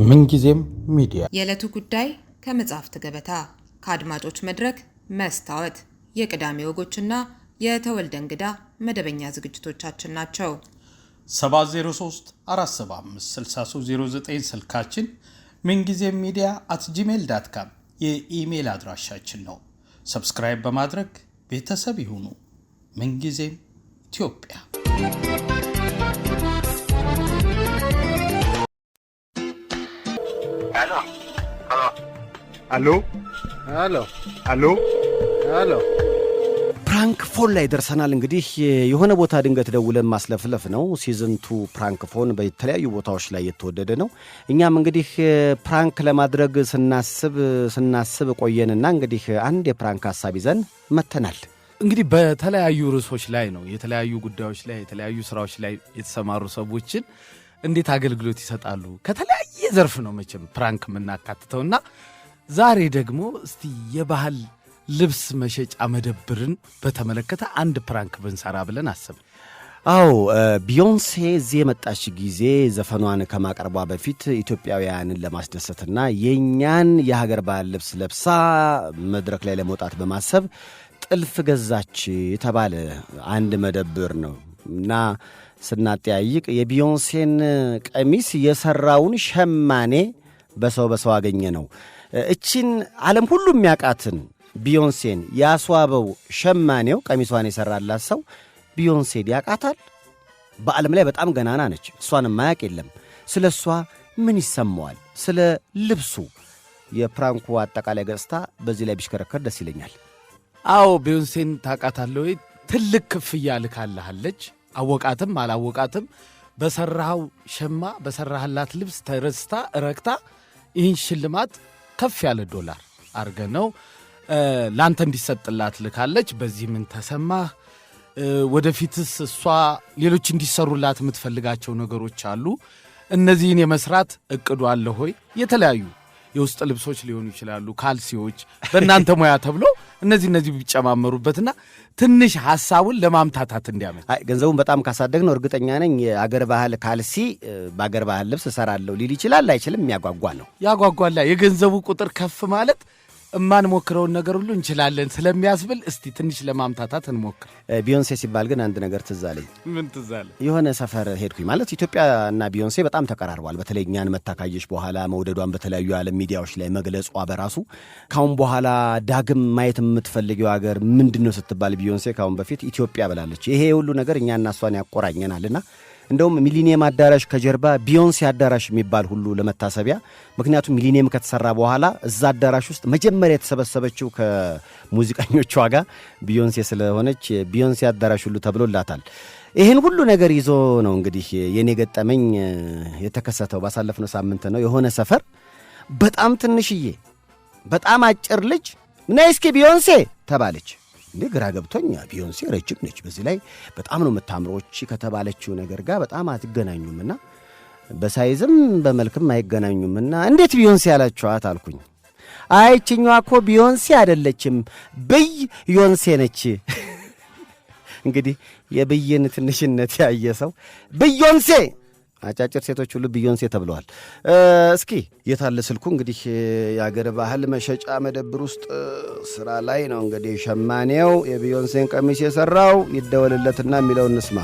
ምንጊዜም ሚዲያ የዕለቱ ጉዳይ ከመጽሐፍት ገበታ ከአድማጮች መድረክ መስታወት የቅዳሜ ወጎችና የተወልደ እንግዳ መደበኛ ዝግጅቶቻችን ናቸው። 703 475 6309 ስልካችን ምንጊዜም media@gmail.com የኢሜል አድራሻችን ነው። ሰብስክራይብ በማድረግ ቤተሰብ ይሁኑ። ምንጊዜም ኢትዮጵያ። Allo? Allo? Allo? Allo? ፕራንክ ፎን ላይ ደርሰናል። እንግዲህ የሆነ ቦታ ድንገት ደውለን ማስለፍለፍ ነው። ሲዝን 2 ፕራንክ ፎን በተለያዩ ቦታዎች ላይ የተወደደ ነው። እኛም እንግዲህ ፕራንክ ለማድረግ ስናስብ ቆየንና እንግዲህ አንድ የፕራንክ ሐሳብ ይዘን መተናል። እንግዲህ በተለያዩ ርዕሶች ላይ ነው የተለያዩ ጉዳዮች ላይ የተለያዩ ስራዎች ላይ የተሰማሩ ሰዎችን እንዴት አገልግሎት ይሰጣሉ ከተለያየ ዘርፍ ነው መቼም ፕራንክ የምናካትተውና ዛሬ ደግሞ እስቲ የባህል ልብስ መሸጫ መደብርን በተመለከተ አንድ ፕራንክ ብንሰራ ብለን አሰብን። አዎ ቢዮንሴ እዚህ የመጣች ጊዜ ዘፈኗን ከማቀርቧ በፊት ኢትዮጵያውያንን ለማስደሰትና የኛን የሀገር ባህል ልብስ ለብሳ መድረክ ላይ ለመውጣት በማሰብ ጥልፍ ገዛች የተባለ አንድ መደብር ነው እና ስናጠያይቅ የቢዮንሴን ቀሚስ የሰራውን ሸማኔ በሰው አገኘ ነው። እቺን ዓለም ሁሉ የሚያውቃትን ቢዮንሴን ያስዋበው ሸማኔው ቀሚሷን የሰራላት ሰው ቢዮንሴን ያውቃታል። በዓለም ላይ በጣም ገናና ነች። እሷን የማያውቅ የለም። ስለ እሷ ምን ይሰማዋል? ስለ ልብሱ የፕራንኩ አጠቃላይ ገጽታ በዚህ ላይ ቢሽከረከር ደስ ይለኛል። አዎ ቢዮንሴን ታውቃታለህ ወይ? ትልቅ ክፍያ ልካልሃለች። አወቃትም አላወቃትም በሰራው ሸማ በሰራህላት ልብስ ተረስታ ረክታ ይህን ሽልማት ከፍ ያለ ዶላር አርገ ነው ላንተ እንዲሰጥላት ልካለች። በዚህ ምን ተሰማህ? ወደፊትስ እሷ ሌሎች እንዲሰሩላት የምትፈልጋቸው ነገሮች አሉ? እነዚህን የመስራት እቅዱ አለ ሆይ? የተለያዩ የውስጥ ልብሶች ሊሆኑ ይችላሉ፣ ካልሲዎች በእናንተ ሙያ ተብሎ እነዚህ ቢጨማመሩበትና ትንሽ ሐሳቡን ለማምታታት እንዲያመች። ገንዘቡን በጣም ካሳደግ ነው እርግጠኛ ነኝ የአገር ባህል ካልሲ በአገር ባህል ልብስ እሰራለሁ ሊል ይችላል። አይችልም? የሚያጓጓ ነው። ያጓጓላ። የገንዘቡ ቁጥር ከፍ ማለት እማንሞክረውን ነገር ሁሉ እንችላለን ስለሚያስብል እስቲ ትንሽ ለማምታታት እንሞክር። ቢዮንሴ ሲባል ግን አንድ ነገር ትዝ አለኝ። ምን ትዝ አለ? የሆነ ሰፈር ሄድኩኝ። ማለት ኢትዮጵያና ቢዮንሴ በጣም ተቀራርቧል። በተለይ እኛን መታካየች በኋላ መውደዷን በተለያዩ የዓለም ሚዲያዎች ላይ መግለጿ በራሱ ካሁን በኋላ ዳግም ማየት የምትፈልገው ሀገር ምንድነው ስትባል ቢዮንሴ ካሁን በፊት ኢትዮጵያ ብላለች። ይሄ ሁሉ ነገር እኛና እሷን ያቆራኘናልና እንደውም ሚሊኒየም አዳራሽ ከጀርባ ቢዮንሴ አዳራሽ የሚባል ሁሉ ለመታሰቢያ። ምክንያቱም ሚሊኒየም ከተሰራ በኋላ እዛ አዳራሽ ውስጥ መጀመሪያ የተሰበሰበችው ከሙዚቀኞቿ ጋር ቢዮንሴ ስለሆነች ቢዮንሴ አዳራሽ ሁሉ ተብሎላታል። ይህን ሁሉ ነገር ይዞ ነው እንግዲህ የኔ ገጠመኝ የተከሰተው። ባሳለፍነው ሳምንት ነው። የሆነ ሰፈር በጣም ትንሽዬ በጣም አጭር ልጅ ነይ እስኪ ቢዮንሴ ተባለች። እንዴ ግራ ገብቶኛ። ቢዮንሴ ረጅም ነች፣ በዚህ ላይ በጣም ነው የምታምሮች ከተባለችው ነገር ጋር በጣም አትገናኙምና በሳይዝም በመልክም አይገናኙምና እንዴት ቢዮንሴ ያላችኋት አልኩኝ። አይችኛዋ እኮ ቢዮንሴ አይደለችም ብዮንሴ ነች። እንግዲህ የብይን ትንሽነት ያየ ሰው ብዮንሴ፣ አጫጭር ሴቶች ሁሉ ቢዮንሴ ተብለዋል። እስኪ የታለ ስልኩ? እንግዲህ የአገር ባህል መሸጫ መደብር ውስጥ ስራ ላይ ነው እንግዲህ ሸማኔው የቢዮንሴን ቀሚስ የሰራው። ይደወልለትና የሚለውን እንስማ።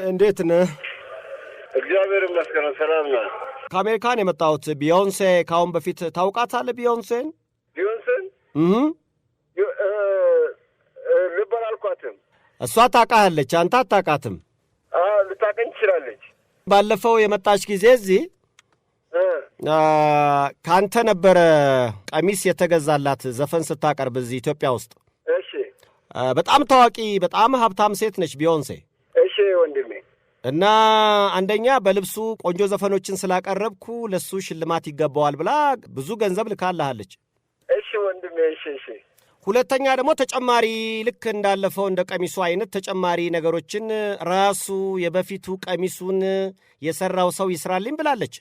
እንዴት ነህ? እግዚአብሔር ይመስገን ሰላም ነህ? ከአሜሪካን የመጣሁት። ቢዮንሴ ካሁን በፊት ታውቃታለህ? ቢዮንሴን ልበል አልኳትም። እሷ ታውቃለች፣ አንተ አታውቃትም። ልታውቀኝ ትችላለች። ባለፈው የመጣች ጊዜ እዚህ ከአንተ ነበረ ቀሚስ የተገዛላት ዘፈን ስታቀርብ እዚህ ኢትዮጵያ ውስጥ። እሺ። በጣም ታዋቂ በጣም ሀብታም ሴት ነች ቢዮንሴ። እሺ ወንድሜ። እና አንደኛ በልብሱ ቆንጆ ዘፈኖችን ስላቀረብኩ ለሱ ሽልማት ይገባዋል ብላ ብዙ ገንዘብ ልካልሃለች። እሺ ወንድሜ። እሺ። ሁለተኛ ደግሞ ተጨማሪ ልክ እንዳለፈው እንደ ቀሚሱ አይነት ተጨማሪ ነገሮችን ራሱ የበፊቱ ቀሚሱን የሰራው ሰው ይስራልኝ ብላለች።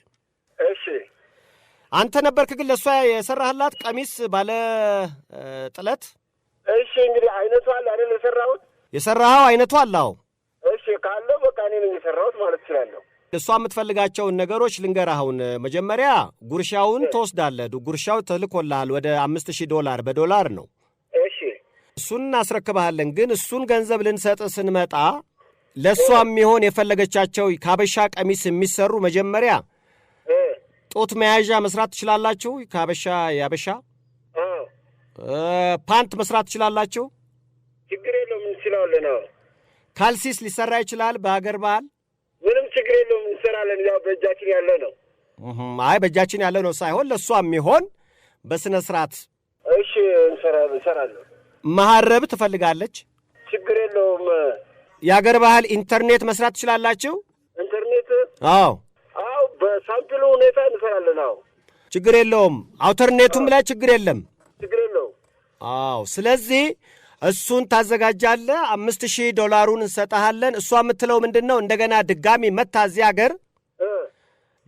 እሺ። አንተ ነበርክ ግን ለሷ የሰራህላት ቀሚስ ባለ ጥለት? እሺ እንግዲህ አይነቱ አለ አይደል? የሰራኸው አይነቱ አለው። እሺ ካለው በቃ እኔ ነኝ የሰራሁት ማለት እችላለሁ። እሷ የምትፈልጋቸውን ነገሮች ልንገርህ። አሁን መጀመሪያ ጉርሻውን ትወስዳለህ። ጉርሻው ተልኮልሃል ወደ $5000 በዶላር ነው። እሺ እሱን እናስረክብሃለን። ግን እሱን ገንዘብ ልንሰጥ ስንመጣ ለሷ የሚሆን የፈለገቻቸው ካበሻ ቀሚስ የሚሰሩ መጀመሪያ ጦት መያዣ መስራት ትችላላችሁ። ካበሻ ያበሻ ፓንት መስራት ትችላላችሁ። ችግር የለውም እንችላለን። ካልሲስ ሊሰራ ይችላል በሀገር ባህል። ምንም ችግር የለውም እንሰራለን። ያው በእጃችን ያለ ነው። አይ በእጃችን ያለ ነው ሳይሆን ለሷ የሚሆን በስነ ስርዓት። እሺ እንሰራለን። መሐረብ ትፈልጋለች። ችግር የለውም። የሀገር ባህል ኢንተርኔት መስራት ትችላላችሁ። ኢንተርኔት? አዎ በሳምፕሉ ሁኔታ እንሰራለን። ችግር የለውም። አውተርኔቱም ላይ ችግር የለም። ችግር የለውም። ስለዚህ እሱን ታዘጋጃለህ። $5000 እንሰጥሃለን። እሷ የምትለው ምንድን ነው? እንደገና ድጋሚ መታ እዚህ ሀገር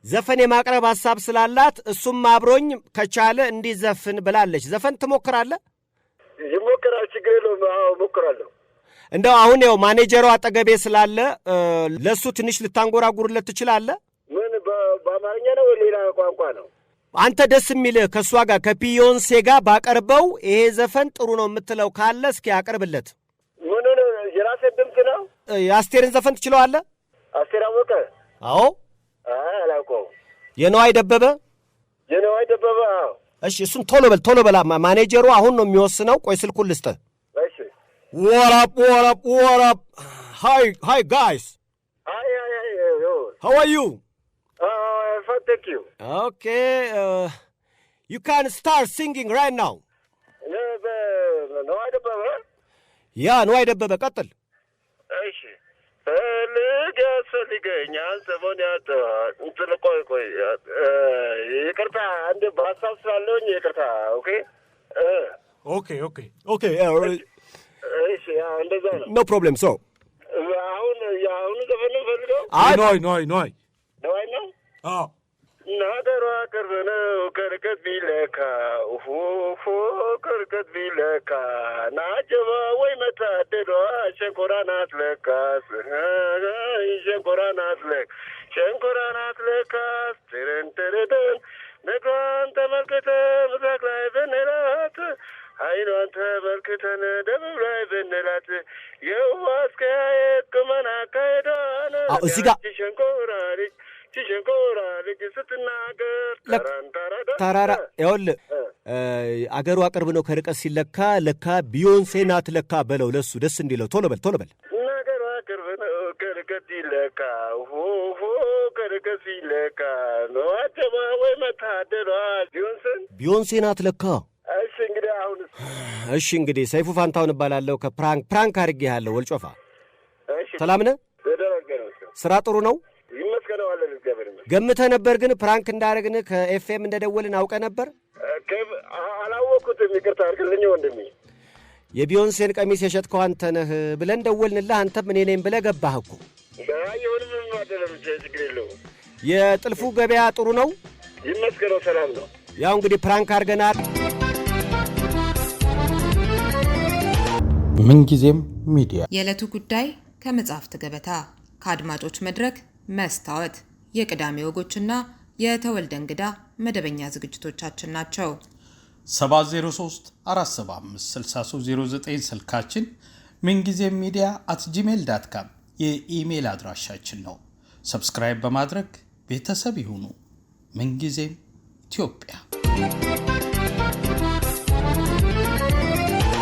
ዘፈን የማቅረብ ሐሳብ ስላላት እሱም አብሮኝ ከቻለ እንዲዘፍን ብላለች። ዘፈን ትሞክራለህ? ይሞክራል። ችግር የለውም። እሞክራለሁ። እንደው አሁን ያው ማኔጀሩ አጠገቤ ስላለ ለሱ ትንሽ ልታንጎራጉርለት ትችላለህ? ምን በአማርኛ ነው ወይ ሌላ ቋንቋ ነው? አንተ ደስ የሚልህ ከእሷ ጋር ከቢዮንሴ ጋር ባቀርበው ይሄ ዘፈን ጥሩ ነው የምትለው ካለ እስኪ አቅርብለት። ምን ነው የራሴ ድምፅ ነው? የአስቴርን ዘፈን ትችለዋለህ? አስቴር አወቀ? አዎ። አላውቀውም። የነዋይ ደበበ? እሺ እሱን ቶሎ በል ማኔጀሩ አሁን ነው የሚወስነው። ቆይ ስልኩን ልስጥህ። እሺ What up? Hi guys. Hi. How are you? Fine, thank you. Okay, you can start singing right now. ነዋይ ደበበ? ነዋይ ደበበ ቀጥል። እሺ ያስፈልገኛል ሰሞን ያጠዋል እንትን ቆይ ይቅርታ አንድ በሀሳብ ስላለሁኝ ይቅርታ። ኦኬ እሺ እንደዛ ነው። ኖ ፕሮብሌም። ሶ አሁን ዘፈን ነው ፈልገው? ነዋይ ነው? ነገሯ ቅርብ ነው ከርቀት ቢለካ ከርቀት ቢለካ ናጀባ ወይ መታደዷ ሸንኮራ ናት ለካስ ሸንኮራ ናት ለካስ ትርንትርድን ነግሯን ተመልክተን ምስራቅ ላይ ብንላት አይኗን ተመልክተን ደቡብ ላይ ብንላት የውሃ አስከያየት ቁመና አካሄዷን እዚህ ጋር ሸንኮራ ልጅ ስትናገር ተራራ ይኸውልህ አገሩ ቅርብ ነው ከርቀት ሲለካ ለካ ቢዮንሴ ናት ለካ በለው ለሱ ደስ እንዲለው ቶሎ በል ነገሯ ቅርብ ነው ከርቀት ሲለካ ከርቀት ሲለካ ነው አጀባ ወይ መታደሏ ቢዮንሴ ናት ለካ። እሺ እንግዲህ ሰይፉ ፋንታውን እባላለሁ ከፕራንክ አድርጌሃለሁ ወልጮፋ። ሰላም ነህ? ስራ ጥሩ ነው? ይመስገነዋለን እግዚአብሔር ይመስገን። ገምተህ ነበር ግን ፕራንክ እንዳደረግን ከኤፍኤም እንደደወልን አውቀህ ነበር? አላወቅኩትም። ይቅርታ አድርግልኝ ወንድሜ። የቢዮንሴን ቀሚስ የሸጥከው አንተ ነህ ብለን ደወልንልህ። አንተም እኔ ነኝ ብለህ ገባህ እኮ። ይሁንም ማደለም ችግር የለውም። የጥልፉ ገበያ ጥሩ ነው? ይመስገነው ሰላም ነው። ያው እንግዲህ ፕራንክ አድርገናል። ምንጊዜም ሚዲያ የዕለቱ ጉዳይ ከመጽሐፍት ገበታ ከአድማጮች መድረክ መስታወት የቅዳሜ ወጎችና የተወልደ እንግዳ መደበኛ ዝግጅቶቻችን ናቸው። 703 475 6309 ስልካችን፣ ምንጊዜም ሚዲያ @gmail.com የኢሜል አድራሻችን ነው። ሰብስክራይብ በማድረግ ቤተሰብ ይሁኑ። ምንጊዜም ኢትዮጵያ።